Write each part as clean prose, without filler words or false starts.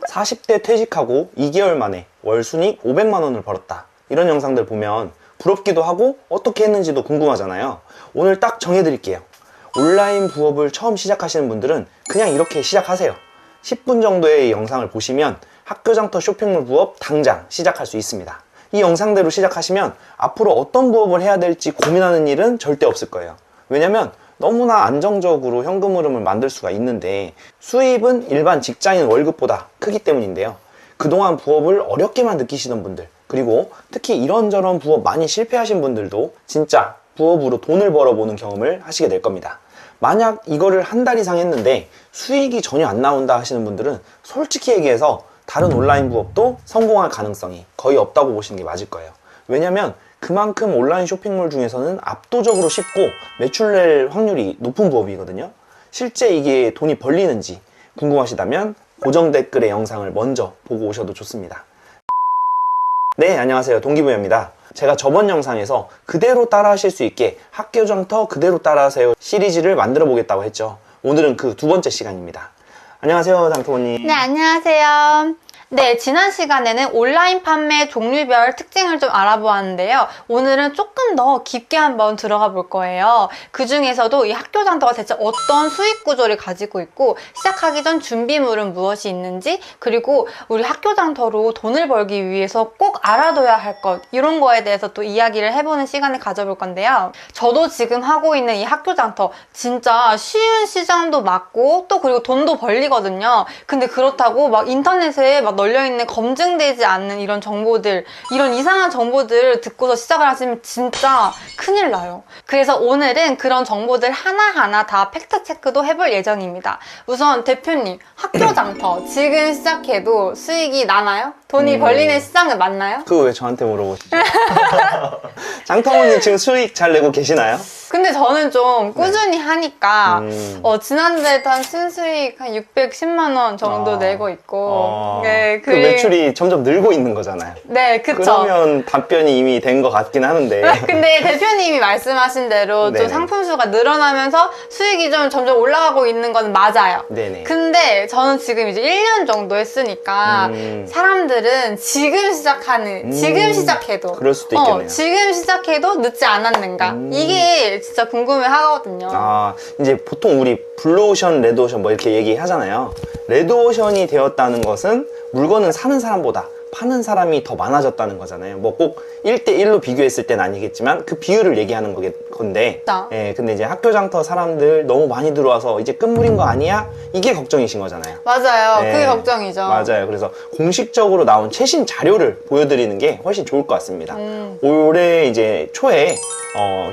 40대 퇴직하고 2개월 만에 월 순익 500만 원을 벌었다. 이런 영상들 보면 부럽기도 하고 어떻게 했는지도 궁금하잖아요. 오늘 딱 정해드릴게요. 온라인 부업을 처음 시작하시는 분들은 그냥 이렇게 시작하세요. 10분 정도의 영상을 보시면 학교장터 쇼핑몰 부업 당장 시작할 수 있습니다. 이 영상대로 시작하시면 앞으로 어떤 부업을 해야 될지 고민하는 일은 절대 없을 거예요. 왜냐면 너무나 안정적으로 현금 흐름을 만들 수가 있는데 수입은 일반 직장인 월급보다 크기 때문인데요. 그동안 부업을 어렵게만 느끼시던 분들, 그리고 특히 이런저런 부업 많이 실패하신 분들도 진짜 부업으로 돈을 벌어보는 경험을 하시게 될 겁니다. 만약 이거를 한 달 이상 했는데 수익이 전혀 안 나온다 하시는 분들은 솔직히 얘기해서 다른 온라인 부업도 성공할 가능성이 거의 없다고 보시는 게 맞을 거예요. 왜냐면 그만큼 온라인 쇼핑몰 중에서는 압도적으로 쉽고 매출 낼 확률이 높은 부업이거든요. 실제 이게 돈이 벌리는지 궁금하시다면 고정 댓글의 영상을 먼저 보고 오셔도 좋습니다. 네, 안녕하세요. 동기부여입니다. 제가 저번 영상에서 그대로 따라 하실 수 있게 학교장터 그대로 따라하세요 시리즈를 만들어 보겠다고 했죠. 오늘은 그 두 번째 시간입니다. 안녕하세요, 장터원님. 네, 안녕하세요. 네, 지난 시간에는 온라인 판매 종류별 특징을 좀 알아보았는데요. 오늘은 조금 더 깊게 한번 들어가 볼 거예요. 그 중에서도 이 학교장터가 대체 어떤 수익 구조를 가지고 있고 시작하기 전 준비물은 무엇이 있는지, 그리고 우리 학교장터로 돈을 벌기 위해서 꼭 알아둬야 할 것, 이런 거에 대해서 또 이야기를 해보는 시간을 가져볼 건데요. 저도 지금 하고 있는 이 학교장터 진짜 쉬운 시장도 맞고 또 그리고 돈도 벌리거든요. 근데 그렇다고 막 인터넷에 막 널려있는 검증되지 않는 이런 정보들, 이런 이상한 정보들 듣고서 시작을 하시면 진짜 큰일 나요. 그래서 오늘은 그런 정보들 하나하나 다 팩트체크도 해볼 예정입니다. 우선 대표님, 학교장터 지금 시작해도 수익이 나나요? 돈이 벌리는 시장은 맞나요? 그거 왜 저한테 물어보시죠? 장터원님 지금 수익 잘 내고 계시나요? 근데 저는 좀 꾸준히 하니까 지난달에도 한 순수익 한 610만 원 정도 내고 있고 네, 그 매출이 점점 늘고 있는 거잖아요. 네, 그쵸. 그러면 답변이 이미 된 것 같긴 하는데 근데 대표님이 말씀하신 대로 네네. 좀 상품 수가 늘어나면서 수익이 좀 점점 올라가고 있는 건 맞아요. 네네. 근데 저는 지금 이제 1년 정도 했으니까 사람들은 지금 시작하는, 지금 시작해도 그럴 수도 있겠네요. 지금 시작해도 늦지 않았는가, 이게 진짜 궁금해 하거든요. 아, 이제 보통 우리 블루오션, 레드오션 뭐 이렇게 얘기하잖아요. 레드오션이 되었다는 것은 물건은 사는 사람보다 파는 사람이 더 많아졌다는 거잖아요. 뭐 꼭 1대1로 비교했을 땐 아니겠지만 그 비율을 얘기하는 건데 예, 근데 이제 학교장터 사람들 너무 많이 들어와서 이제 끝물인 거 아니야? 이게 걱정이신 거잖아요. 맞아요. 네, 그게 걱정이죠. 맞아요. 그래서 공식적으로 나온 최신 자료를 보여드리는 게 훨씬 좋을 것 같습니다. 올해 이제 초에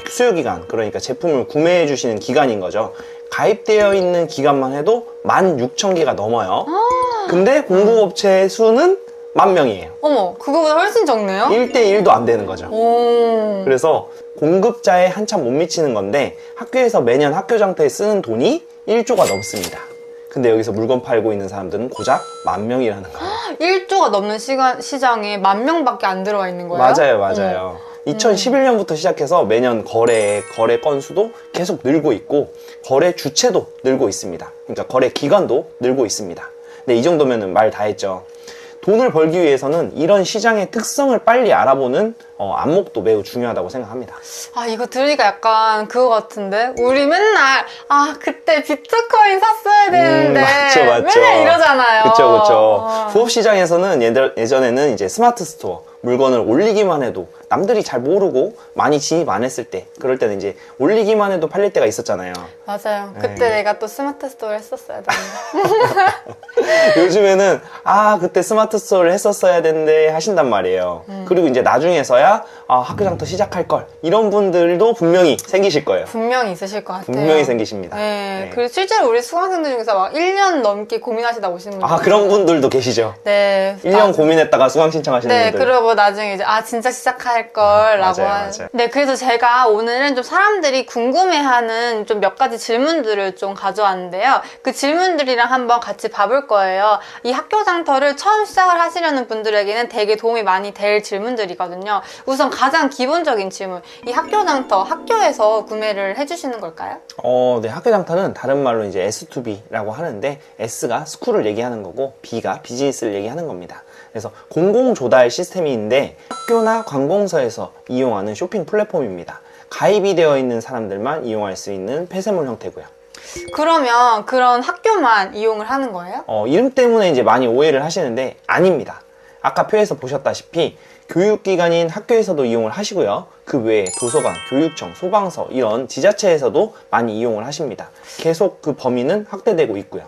수요기간, 그러니까 제품을 구매해 주시는 기간인 거죠. 가입되어 있는 기간만 해도 16,000개가 넘어요. 근데 공급업체 수는 10,000명이에요. 어머, 그거보다 훨씬 적네요? 1대1도 안 되는 거죠. 오. 그래서 공급자에 한참 못 미치는 건데 학교에서 매년 학교장터에 쓰는 돈이 1조가 넘습니다. 근데 여기서 물건 팔고 있는 사람들은 고작 10,000명이라는 거예요. 1조가 넘는 시장에 10,000명밖에 안 들어와 있는 거예요? 맞아요, 맞아요. 2011년부터 시작해서 매년 거래 건수도 계속 늘고 있고 거래 주체도 늘고 있습니다. 그러니까 거래 기간도 늘고 있습니다. 근데 이 정도면 말 다 했죠. 돈을 벌기 위해서는 이런 시장의 특성을 빨리 알아보는 안목도 매우 중요하다고 생각합니다. 아, 이거 들으니까 약간 그거 같은데? 우리 맨날 그때 비트코인 샀어야 되는데 맞죠. 맨날 이러잖아요. 그쵸. 부업 시장에서는 예전에는 이제 스마트 스토어 물건을 올리기만 해도 남들이 잘 모르고 많이 진입 안 했을 때, 그럴 때는 이제 올리기만 해도 팔릴 때가 있었잖아요. 맞아요. 그때 내가 또 스마트 스토어를 했었어야 되는데. 요즘에는 그때 스마트 스토어를 했었어야 되는데 하신단 말이에요. 그리고 이제 나중에서야 학교장터 시작할 걸, 이런 분들도 분명히 생기실 거예요. 분명히 있으실 것 같아요. 분명히 생기십니다. 네. 그리고 실제로 우리 수강생들 중에서 막 1년 넘게 고민하시다 오시는 분들. 그런 분들도 계시죠. 네. 1년 고민했다가 수강 신청하시는 네, 분들. 그리고 나중에 이제 진짜 시작할 걸 라고 맞아요. 네, 그래서 제가 오늘은 좀 사람들이 궁금해하는 좀 몇 가지 질문들을 좀 가져왔는데요. 그 질문들이랑 한번 같이 봐볼 거예요. 이 학교 장터를 처음 시작을 하시려는 분들에게는 되게 도움이 많이 될 질문들이거든요. 우선 가장 기본적인 질문, 이 학교 장터 학교에서 구매를 해주시는 걸까요? 네, 학교 장터는 다른 말로 이제 S2B라고 하는데, S가 스쿨을 얘기하는 거고 B가 비즈니스를 얘기하는 겁니다. 그래서 공공 조달 시스템인데 학교나 관공서에서 이용하는 쇼핑 플랫폼입니다. 가입이 되어 있는 사람들만 이용할 수 있는 폐쇄물 형태고요. 그러면 그런 학교만 이용을 하는 거예요? 이름 때문에 이제 많이 오해를 하시는데 아닙니다. 아까 표에서 보셨다시피 교육기관인 학교에서도 이용을 하시고요. 그 외에 도서관, 교육청, 소방서 이런 지자체에서도 많이 이용을 하십니다. 계속 그 범위는 확대되고 있고요.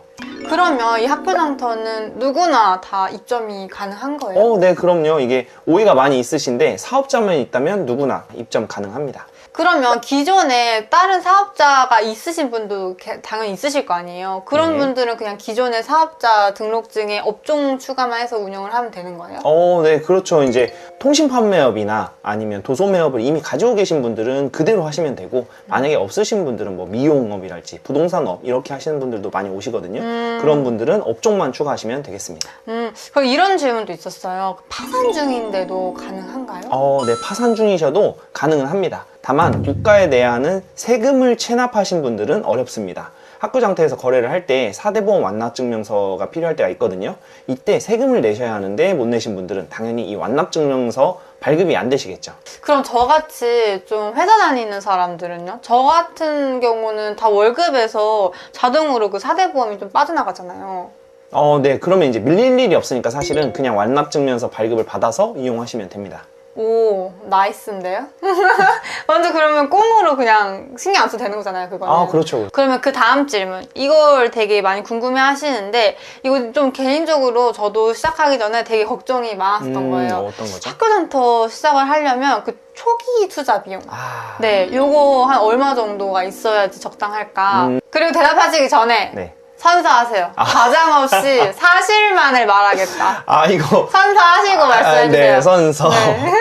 그러면 이 학교 장터는 누구나 다 입점이 가능한 거예요? 네, 그럼요. 이게 오해가 많이 있으신데 사업자만 있다면 누구나 입점 가능합니다. 그러면 기존에 다른 사업자가 있으신 분도 당연히 있으실 거 아니에요? 그런 네. 분들은 그냥 기존의 사업자 등록증에 업종 추가만 해서 운영을 하면 되는 거예요? 네, 그렇죠. 이제 통신 판매업이나 아니면 도서 매업을 이미 가지고 계신 분들은 그대로 하시면 되고, 만약에 없으신 분들은 뭐 미용업이랄지 부동산업 이렇게 하시는 분들도 많이 오시거든요. 그런 분들은 업종만 추가하시면 되겠습니다. 그럼 이런 질문도 있었어요. 파산 중인데도 가능한가요? 네, 파산 중이셔도 가능은 합니다. 다만 국가에 내야 하는 세금을 체납하신 분들은 어렵습니다. 학교 장터에서 거래를 할 때 4대 보험 완납증명서가 필요할 때가 있거든요. 이때 세금을 내셔야 하는데 못 내신 분들은 당연히 이 완납증명서 발급이 안 되시겠죠. 그럼 저같이 좀 회사 다니는 사람들은요? 저 같은 경우는 다 월급에서 자동으로 그 4대 보험이 좀 빠져나가잖아요. 네, 그러면 이제 밀릴 일이 없으니까 사실은 그냥 완납증명서 발급을 받아서 이용하시면 됩니다. 오, 나이스인데요? 먼저 그러면 꽁으로 그냥 신경 안 써도 되는 거잖아요, 그거는. 그렇죠. 그러면 그 다음 질문. 이걸 되게 많이 궁금해 하시는데, 이거 좀 개인적으로 저도 시작하기 전에 되게 걱정이 많았었던 거예요. 어떤 거죠? 학교 장터 시작을 하려면 그 초기 투자 비용. 아, 네, 요거 한 얼마 정도가 있어야지 적당할까. 그리고 대답하시기 전에 네. 선서하세요. 과장 없이 사실만을 말하겠다. 이거. 선서하시고 말씀해주세요. 네, 선서. 네.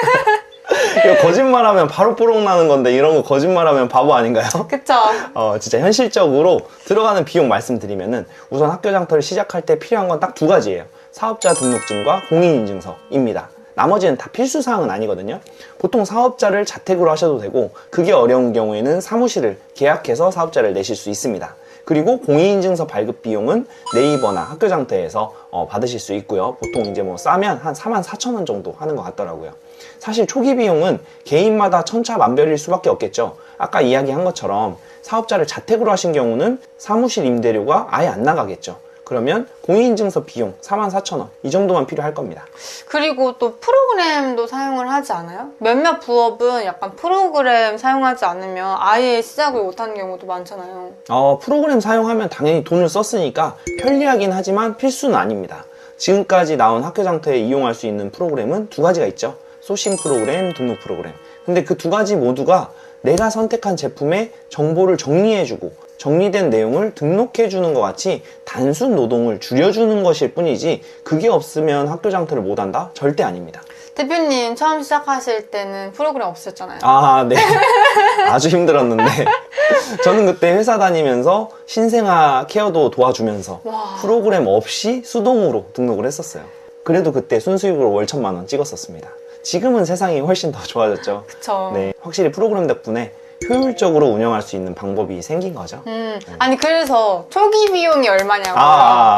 이거 거짓말하면 바로 뽀록 나는 건데 이런 거 거짓말하면 바보 아닌가요? 그쵸. 진짜 현실적으로 들어가는 비용 말씀드리면은 우선 학교 장터를 시작할 때 필요한 건 딱 두 가지예요. 사업자 등록증과 공인인증서입니다. 나머지는 다 필수사항은 아니거든요. 보통 사업자를 자택으로 하셔도 되고, 그게 어려운 경우에는 사무실을 계약해서 사업자를 내실 수 있습니다. 그리고 공인인증서 발급 비용은 네이버나 학교 장터에서 받으실 수 있고요. 보통 이제 뭐 싸면 한 44,000원 정도 하는 것 같더라고요. 사실 초기 비용은 개인마다 천차만별일 수밖에 없겠죠. 아까 이야기한 것처럼 사업자를 자택으로 하신 경우는 사무실 임대료가 아예 안 나가겠죠. 그러면 공인인증서 비용 44,000원 이 정도만 필요할 겁니다. 그리고 또 프로그램도 사용을 하지 않아요? 몇몇 부업은 약간 프로그램 사용하지 않으면 아예 시작을 못하는 경우도 많잖아요. 프로그램 사용하면 당연히 돈을 썼으니까 편리하긴 하지만 필수는 아닙니다. 지금까지 나온 학교 장터에 이용할 수 있는 프로그램은 두 가지가 있죠. 소싱 프로그램, 등록 프로그램. 근데 그 두 가지 모두가 내가 선택한 제품의 정보를 정리해주고 정리된 내용을 등록해주는 것 같이 단순 노동을 줄여주는 것일 뿐이지, 그게 없으면 학교 장터를 못한다? 절대 아닙니다. 대표님 처음 시작하실 때는 프로그램 없으셨잖아요. 네. 아주 힘들었는데 저는 그때 회사 다니면서 신생아 케어도 도와주면서 프로그램 없이 수동으로 등록을 했었어요. 그래도 그때 순수익으로 월 1,000,000원 찍었었습니다. 지금은 세상이 훨씬 더 좋아졌죠. 그쵸. 네, 확실히 프로그램 덕분에 효율적으로 운영할 수 있는 방법이 생긴 거죠. 아니 그래서 초기 비용이 얼마냐고.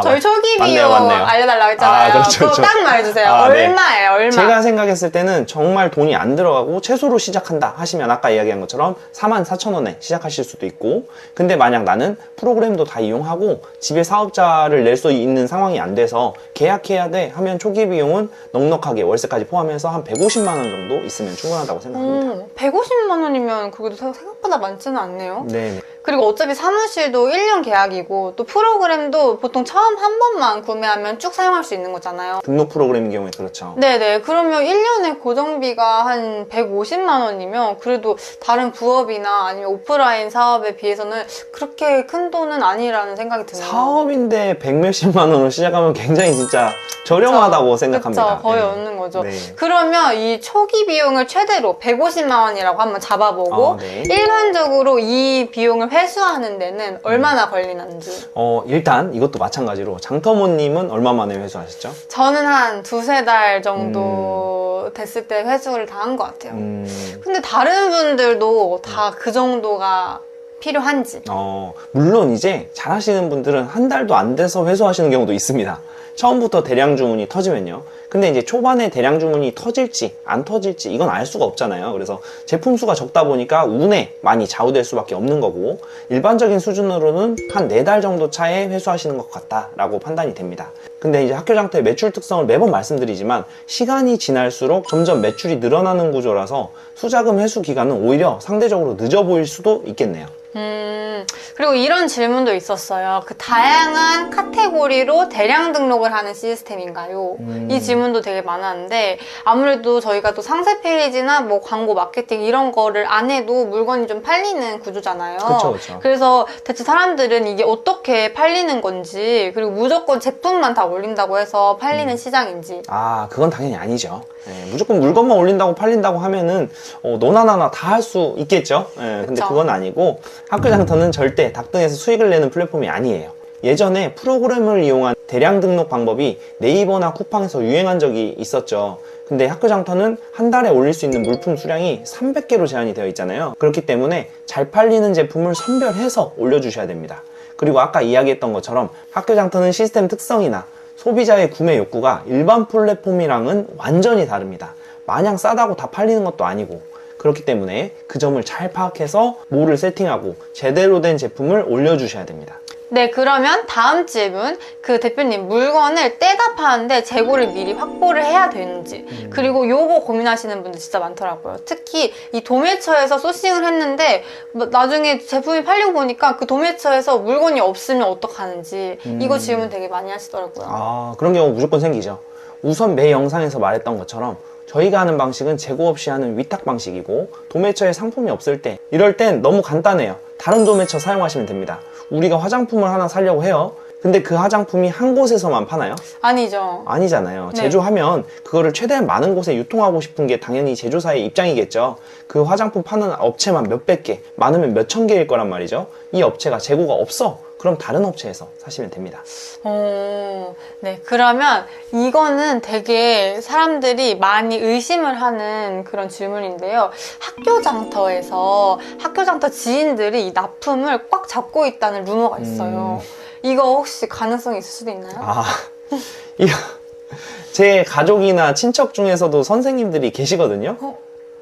저희 초기 비용 맞네요. 알려달라고 했잖아요. 그렇죠. 그거 딱 말해주세요. 네. 얼마예요? 얼마? 제가 생각했을 때는 정말 돈이 안 들어가고 최소로 시작한다 하시면 아까 이야기한 것처럼 44,000원에 시작하실 수도 있고, 근데 만약 나는 프로그램도 다 이용하고 집에 사업자를 낼 수 있는 상황이 안 돼서 계약해야 돼 하면 초기 비용은 넉넉하게 월세까지 포함해서 한 150만 원 정도 있으면 충분하다고 생각합니다. 150만 원이면 그래도 생각보다 많지는 않네요. 네. 그리고 어차피 사무실도 1년 계약이고 또 프로그램도 보통 처음 한 번만 구매하면 쭉 사용할 수 있는 거잖아요. 등록 프로그램인 경우에 그렇죠. 네네. 그러면 1년에 고정비가 한 150만 원이면 그래도 다른 부업이나 아니면 오프라인 사업에 비해서는 그렇게 큰 돈은 아니라는 생각이 드네요. 사업인데 100몇십만 원으로 시작하면 굉장히 진짜 저렴하다고 생각합니다. 그쵸, 거의 네. 없는 거죠. 네. 그러면 이 초기 비용을 최대로 150만 원이라고 한번 잡아보고 네. 일반적으로 이 비용을 회수하는 데는 얼마나 걸리는지. 일단 이것도 마찬가지로 장터모님은 얼마 만에 회수하셨죠? 저는 한 두세 달 정도 됐을 때 회수를 다 한 것 같아요. 근데 다른 분들도 다 그 정도가 필요한지. 물론 이제 잘하시는 분들은 한 달도 안 돼서 회수하시는 경우도 있습니다. 처음부터 대량 주문이 터지면요. 근데 이제 초반에 대량 주문이 터질지 안 터질지 이건 알 수가 없잖아요. 그래서 제품 수가 적다 보니까 운에 많이 좌우될 수밖에 없는 거고, 일반적인 수준으로는 한 4달 정도 차에 회수하시는 것 같다라고 판단이 됩니다. 근데 이제 학교장터의 매출 특성을 매번 말씀드리지만 시간이 지날수록 점점 매출이 늘어나는 구조라서 수자금 회수 기간은 오히려 상대적으로 늦어 보일 수도 있겠네요. 그리고 이런 질문도 있었어요. 그 다양한 카테고리로 대량 등록을 하는 시스템인가요? 이 질문도 되게 많았는데, 아무래도 저희가 또 상세 페이지나 뭐 광고 마케팅 이런 거를 안 해도 물건이 좀 팔리는 구조잖아요. 그쵸. 그래서 대체 사람들은 이게 어떻게 팔리는 건지, 그리고 무조건 제품만 다 올린다고 해서 팔리는 시장인지. 그건 당연히 아니죠. 무조건 물건만 올린다고 팔린다고 하면은 너나 나나 다 할 수 있겠죠. 근데 그건 아니고, 학교장터는 절대 닭등에서 수익을 내는 플랫폼이 아니에요. 예전에 프로그램을 이용한 대량 등록 방법이 네이버나 쿠팡에서 유행한 적이 있었죠. 근데 학교장터는 한 달에 올릴 수 있는 물품 수량이 300개로 제한이 되어 있잖아요. 그렇기 때문에 잘 팔리는 제품을 선별해서 올려주셔야 됩니다. 그리고 아까 이야기했던 것처럼 학교장터는 시스템 특성이나 소비자의 구매 욕구가 일반 플랫폼이랑은 완전히 다릅니다. 마냥 싸다고 다 팔리는 것도 아니고, 그렇기 때문에 그 점을 잘 파악해서 몰을 세팅하고 제대로 된 제품을 올려주셔야 됩니다. 네, 그러면 다음 질문. 그 대표님, 물건을 떼다 파는데 재고를 미리 확보를 해야 되는지, 그리고 요거 고민하시는 분들 진짜 많더라고요. 특히 이 도매처에서 소싱을 했는데 나중에 제품이 팔리고 보니까 그 도매처에서 물건이 없으면 어떡하는지, 이거 질문 되게 많이 하시더라고요. 그런 경우 무조건 생기죠. 우선 매 영상에서 말했던 것처럼 저희가 하는 방식은 재고 없이 하는 위탁 방식이고, 도매처에 상품이 없을 때, 이럴 땐 너무 간단해요. 다른 도매처 사용하시면 됩니다. 우리가 화장품을 하나 사려고 해요. 근데 그 화장품이 한 곳에서만 파나요? 아니죠. 아니잖아요. 네. 제조하면 그거를 최대한 많은 곳에 유통하고 싶은 게 당연히 제조사의 입장이겠죠. 그 화장품 파는 업체만 몇백 개, 많으면 몇천 개일 거란 말이죠. 이 업체가 재고가 없어. 그럼 다른 업체에서 사시면 됩니다. 네. 그러면 이거는 되게 사람들이 많이 의심을 하는 그런 질문인데요. 학교장터에서 학교장터 지인들이 이 납품을 꽉 잡고 있다는 루머가 있어요. 이거 혹시 가능성이 있을 수도 있나요? 이거 제 가족이나 친척 중에서도 선생님들이 계시거든요.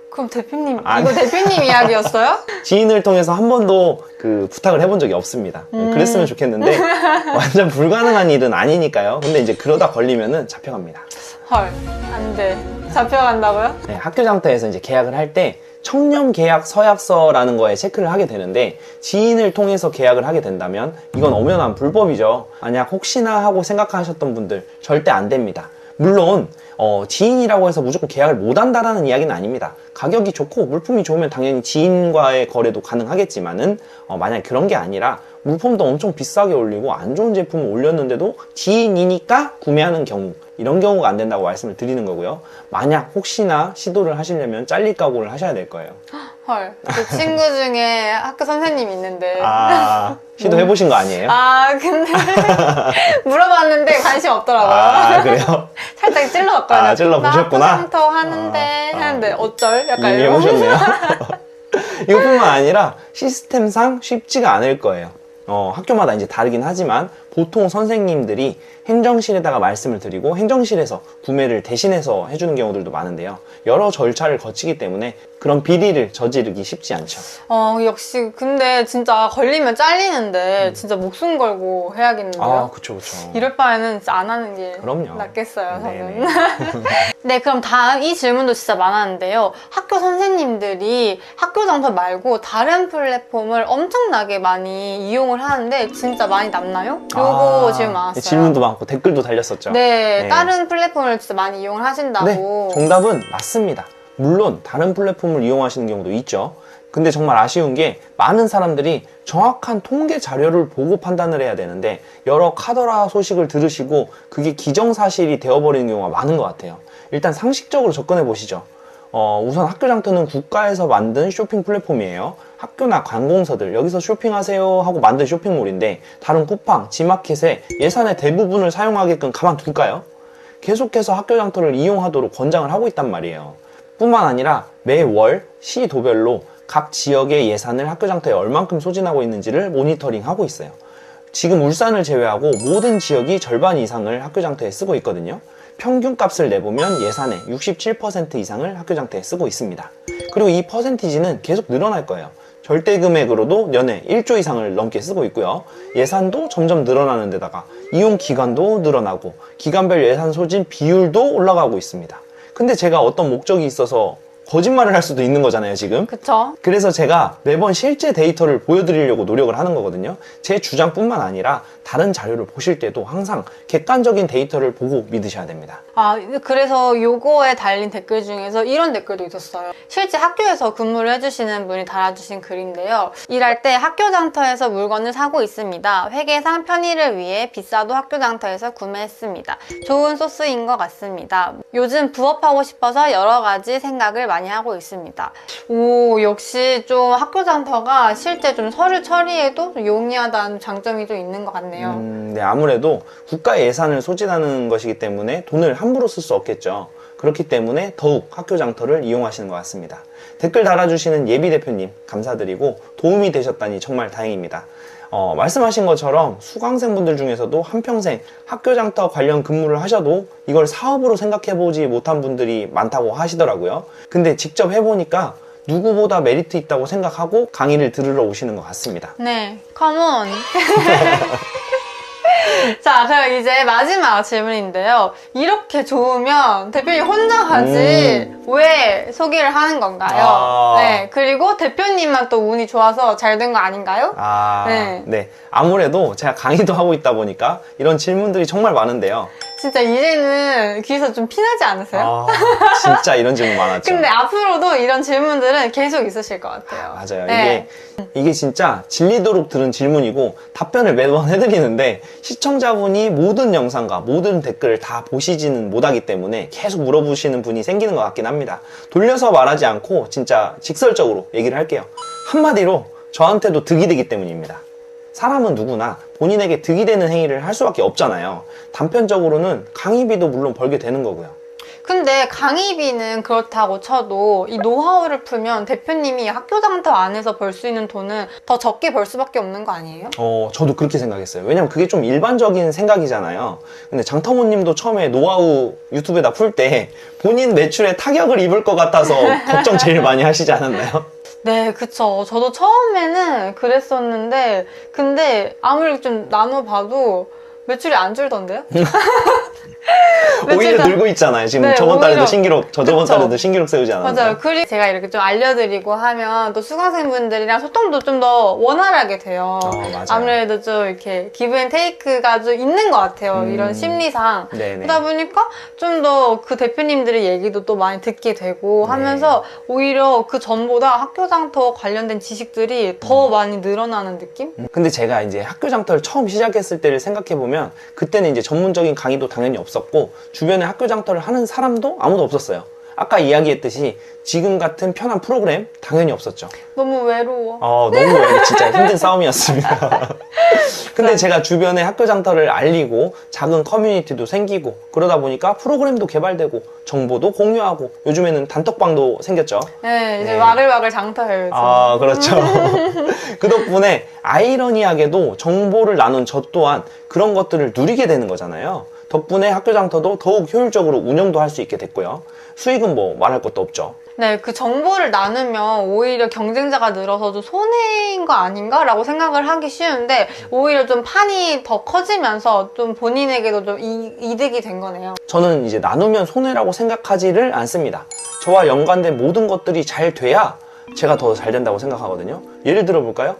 그럼 대표님, 이거 대표님 이야기였어요? 지인을 통해서 한 번도 그 부탁을 해본 적이 없습니다. 그랬으면 좋겠는데 완전 불가능한 일은 아니니까요. 근데 이제 그러다 걸리면은 잡혀갑니다. 헐, 안 돼. 잡혀간다고요? 네, 학교장터에서 이제 계약을 할 때 청렴 계약 서약서라는 거에 체크를 하게 되는데, 지인을 통해서 계약을 하게 된다면 이건 엄연한 불법이죠. 만약 혹시나 하고 생각하셨던 분들 절대 안 됩니다. 물론 지인이라고 해서 무조건 계약을 못 한다라는 이야기는 아닙니다. 가격이 좋고 물품이 좋으면 당연히 지인과의 거래도 가능하겠지만은 만약 그런 게 아니라 물품도 엄청 비싸게 올리고 안 좋은 제품을 올렸는데도 지인이니까 구매하는 경우, 이런 경우가 안 된다고 말씀을 드리는 거고요. 만약 혹시나 시도를 하시려면 잘릴 각오를 하셔야 될 거예요. 헐, 제 친구 중에 학교 선생님 있는데. 시도해보신 거 아니에요? 근데 물어봤는데 관심 없더라고요. 그래요? 살짝 찔러봤거든요. 찔러보셨구나. 나 학교장터 하는데 어쩔? 약간 이미 이런. 해보셨네요. 이것뿐만 아니라 시스템상 쉽지가 않을 거예요. 학교마다 이제 다르긴 하지만 보통 선생님들이 행정실에다가 말씀을 드리고 행정실에서 구매를 대신해서 해주는 경우들도 많은데요. 여러 절차를 거치기 때문에 그런 비리를 저지르기 쉽지 않죠. 역시 근데 진짜 걸리면 잘리는데 진짜 목숨 걸고 해야겠는데요? 그쵸. 이럴 바에는 진짜 안 하는 게 그럼요. 낫겠어요, 저는. 네, 그럼 다음 이 질문도 진짜 많았는데요. 학교 선생님들이 학교장터 말고 다른 플랫폼을 엄청나게 많이 이용을 하는데 진짜 많이 남나요? 요거 질문 많았어요. 질문도 많고 댓글도 달렸었죠. 네, 다른 플랫폼을 진짜 많이 이용을 하신다고. 네, 정답은 맞습니다. 물론 다른 플랫폼을 이용하시는 경우도 있죠. 근데 정말 아쉬운 게 많은 사람들이 정확한 통계 자료를 보고 판단을 해야 되는데 여러 카더라 소식을 들으시고 그게 기정사실이 되어버리는 경우가 많은 것 같아요. 일단 상식적으로 접근해 보시죠. 우선 학교장터는 국가에서 만든 쇼핑 플랫폼이에요. 학교나 관공서들 여기서 쇼핑하세요 하고 만든 쇼핑몰인데 다른 쿠팡, 지마켓에 예산의 대부분을 사용하게끔 가만둘까요? 계속해서 학교장터를 이용하도록 권장을 하고 있단 말이에요. 뿐만 아니라 매월 시도별로 각 지역의 예산을 학교장터에 얼만큼 소진하고 있는지를 모니터링하고 있어요. 지금 울산을 제외하고 모든 지역이 절반 이상을 학교장터에 쓰고 있거든요. 평균값을 내보면 예산의 67% 이상을 학교장터에 쓰고 있습니다. 그리고 이 퍼센티지는 계속 늘어날 거예요. 절대 금액으로도 연에 1조 이상을 넘게 쓰고 있고요. 예산도 점점 늘어나는 데다가 이용 기간도 늘어나고 기간별 예산 소진 비율도 올라가고 있습니다. 근데 제가 어떤 목적이 있어서 거짓말을 할 수도 있는 거잖아요, 지금. 그쵸? 그래서 제가 매번 실제 데이터를 보여드리려고 노력을 하는 거거든요. 제 주장뿐만 아니라 다른 자료를 보실 때도 항상 객관적인 데이터를 보고 믿으셔야 됩니다. 그래서 요거에 달린 댓글 중에서 이런 댓글도 있었어요. 실제 학교에서 근무를 해주시는 분이 달아주신 글인데요. 일할 때 학교장터에서 물건을 사고 있습니다. 회계상 편의를 위해 비싸도 학교장터에서 구매했습니다. 좋은 소스인 것 같습니다. 요즘 부업하고 싶어서 여러 가지 생각을 많이 하고 있습니다. 오, 역시 좀 학교장터가 실제 좀 서류 처리에도 좀 용이하다는 장점이 좀 있는 것 같네요. 네, 아무래도 국가 예산을 소진하는 것이기 때문에 돈을 함부로 쓸 수 없겠죠. 그렇기 때문에 더욱 학교장터를 이용하시는 것 같습니다. 댓글 달아주시는 예비 대표님 감사드리고 도움이 되셨다니 정말 다행입니다. 말씀하신 것처럼 수강생분들 중에서도 한평생 학교장터 관련 근무를 하셔도 이걸 사업으로 생각해보지 못한 분들이 많다고 하시더라고요. 근데 직접 해보니까 누구보다 메리트 있다고 생각하고 강의를 들으러 오시는 것 같습니다. 네, 컴온! 자, 그럼 이제 마지막 질문인데요. 이렇게 좋으면 대표님 혼자 가지 왜 소개를 하는 건가요? 네, 그리고 대표님만 또 운이 좋아서 잘 된 거 아닌가요? 네. 아무래도 제가 강의도 하고 있다 보니까 이런 질문들이 정말 많은데요. 진짜 이제는 귀에서 좀 피나지 않으세요? 진짜 이런 질문 많았죠. 근데 앞으로도 이런 질문들은 계속 있으실 것 같아요. 맞아요. 네. 이게 진짜 질리도록 들은 질문이고 답변을 매번 해드리는데 시청자분이 모든 영상과 모든 댓글을 다 보시지는 못하기 때문에 계속 물어보시는 분이 생기는 것 같긴 합니다. 돌려서 말하지 않고 진짜 직설적으로 얘기를 할게요. 한마디로 저한테도 득이 되기 때문입니다. 사람은 누구나 본인에게 득이 되는 행위를 할 수밖에 없잖아요. 단편적으로는 강의비도 물론 벌게 되는 거고요. 근데 강의비는 그렇다고 쳐도 이 노하우를 풀면 대표님이 학교장터 안에서 벌 수 있는 돈은 더 적게 벌 수밖에 없는 거 아니에요? 저도 그렇게 생각했어요. 왜냐면 그게 좀 일반적인 생각이잖아요. 근데 장터모님도 처음에 노하우 유튜브에다 풀 때 본인 매출에 타격을 입을 것 같아서 걱정 제일 많이 하시지 않았나요? 네, 그쵸. 저도 처음에는 그랬었는데 근데 아무리 좀 나눠봐도 매출이 안 줄던데요? 오히려 늘고 있잖아요. 지금 네, 저번 달에도 오히려. 신기록, 저번 그쵸. 달에도 신기록 세우지 않았나요? 맞아요. 그리고 제가 이렇게 좀 알려드리고 하면 또 수강생분들이랑 소통도 좀 더 원활하게 돼요. 맞아요. 아무래도 좀 이렇게 기브앤테이크가 좀 있는 것 같아요. 이런 심리상. 네네. 그러다 보니까 좀 더 그 대표님들의 얘기도 또 많이 듣게 되고 네. 하면서 오히려 그 전보다 학교장터 관련된 지식들이 더 많이 늘어나는 느낌? 근데 제가 이제 학교장터를 처음 시작했을 때를 생각해보면 그때는 이제 전문적인 강의도 당연히 없었고 주변에 학교장터를 하는 사람도 아무도 없었어요. 아까 이야기했듯이 지금 같은 편한 프로그램 당연히 없었죠. 너무 외로워. 너무 진짜 힘든 싸움이었습니다. 근데 제가 주변에 학교장터를 알리고 작은 커뮤니티도 생기고 그러다 보니까 프로그램도 개발되고 정보도 공유하고 요즘에는 단톡방도 생겼죠. 네, 이제 네. 와글와글 장터예요. 요즘. 그렇죠. 그 덕분에 아이러니하게도 정보를 나눈 저 또한 그런 것들을 누리게 되는 거잖아요. 덕분에 학교장터도 더욱 효율적으로 운영도 할 수 있게 됐고요. 수익은 뭐 말할 것도 없죠. 네, 그 정보를 나누면 오히려 경쟁자가 늘어서 좀 손해인 거 아닌가라고 생각을 하기 쉬운데 오히려 좀 판이 더 커지면서 좀 본인에게도 좀 이득이 된 거네요. 저는 이제 나누면 손해라고 생각하지를 않습니다. 저와 연관된 모든 것들이 잘 돼야 제가 더 잘 된다고 생각하거든요. 예를 들어 볼까요?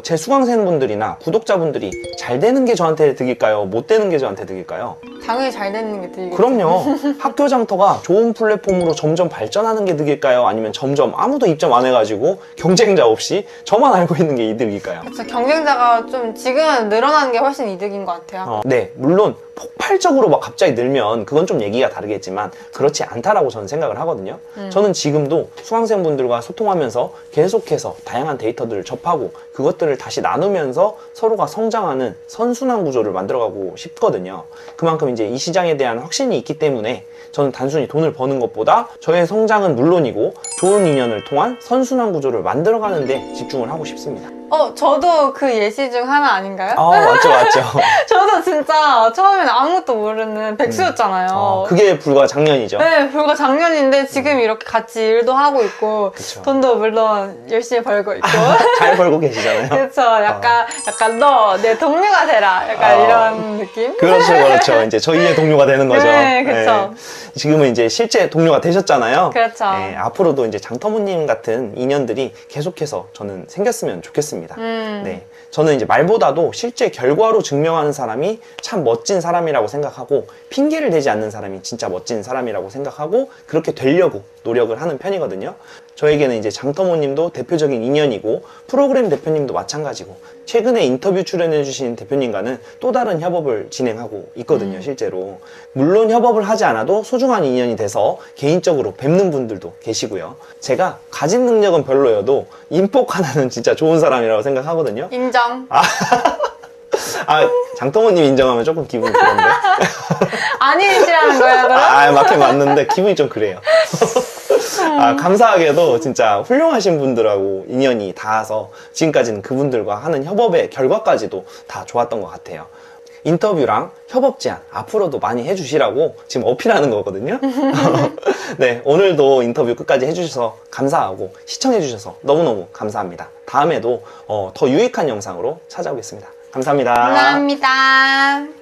제 수강생분들이나 구독자분들이 잘 되는 게 저한테 득일까요? 못 되는 게 저한테 득일까요? 당연히 잘 되는 게 들리겠죠. 그럼요. 학교 장터가 좋은 플랫폼으로 점점 발전하는 게 득일까요? 아니면 점점 아무도 입점 안 해가지고 경쟁자 없이 저만 알고 있는 게 이득일까요? 그쵸, 경쟁자가 좀 지금은 늘어나는 게 훨씬 이득인 것 같아요. 네, 물론 폭발적으로 막 갑자기 늘면 그건 좀 얘기가 다르겠지만 그렇지 않다라고 저는 생각을 하거든요. 저는 지금도 수강생분들과 소통하면서 계속해서 다양한 데이터들을 접하고 그것들을 다시 나누면서 서로가 성장하는 선순환 구조를 만들어가고 싶거든요. 그만큼 이제 이 시장에 대한 확신이 있기 때문에 저는 단순히 돈을 버는 것보다 저의 성장은 물론이고 좋은 인연을 통한 선순환 구조를 만들어가는 데 집중을 하고 싶습니다. 저도 그 예시 중 하나 아닌가요? 맞죠, 맞죠. 저도 진짜 처음에는 아무것도 모르는 백수였잖아요. 그게 불과 작년이죠. 네, 불과 작년인데 지금 이렇게 같이 일도 하고 있고 그쵸. 돈도 물론 열심히 벌고 있고 잘 벌고 계시잖아요. 그렇죠. 약간 너 내 동료가 되라. 약간 이런 느낌? 그렇죠, 그렇죠. 이제 저희의 동료가 되는 거죠. 네, 그쵸. 지금은 이제 실제 동료가 되셨잖아요. 그렇죠. 네, 앞으로도 이제 장터무님 같은 인연들이 계속해서 저는 생겼으면 좋겠습니다. 네, 저는 이제 말보다도 실제 결과로 증명하는 사람이 참 멋진 사람이라고 생각하고 핑계를 대지 않는 사람이 진짜 멋진 사람이라고 생각하고 그렇게 되려고 노력을 하는 편이거든요. 저에게는 이제 장터모님도 대표적인 인연이고 프로그램 대표님도 마찬가지고 최근에 인터뷰 출연해주신 대표님과는 또 다른 협업을 진행하고 있거든요, 실제로. 물론 협업을 하지 않아도 소중한 인연이 돼서 개인적으로 뵙는 분들도 계시고요. 제가 가진 능력은 별로여도 인복 하나는 진짜 좋은 사람이라고 생각하거든요. 인정. 장터모님 인정하면 조금 기분이 그런데. 아니시라는 거예요, 그럼? 맞긴 맞는데 기분이 좀 그래요. 감사하게도 진짜 훌륭하신 분들하고 인연이 닿아서 지금까지는 그분들과 하는 협업의 결과까지도 다 좋았던 것 같아요. 인터뷰랑 협업 제안 앞으로도 많이 해주시라고 지금 어필하는 거거든요. 네, 오늘도 인터뷰 끝까지 해주셔서 감사하고 시청해주셔서 너무너무 감사합니다. 다음에도 더 유익한 영상으로 찾아오겠습니다. 감사합니다. 감사합니다.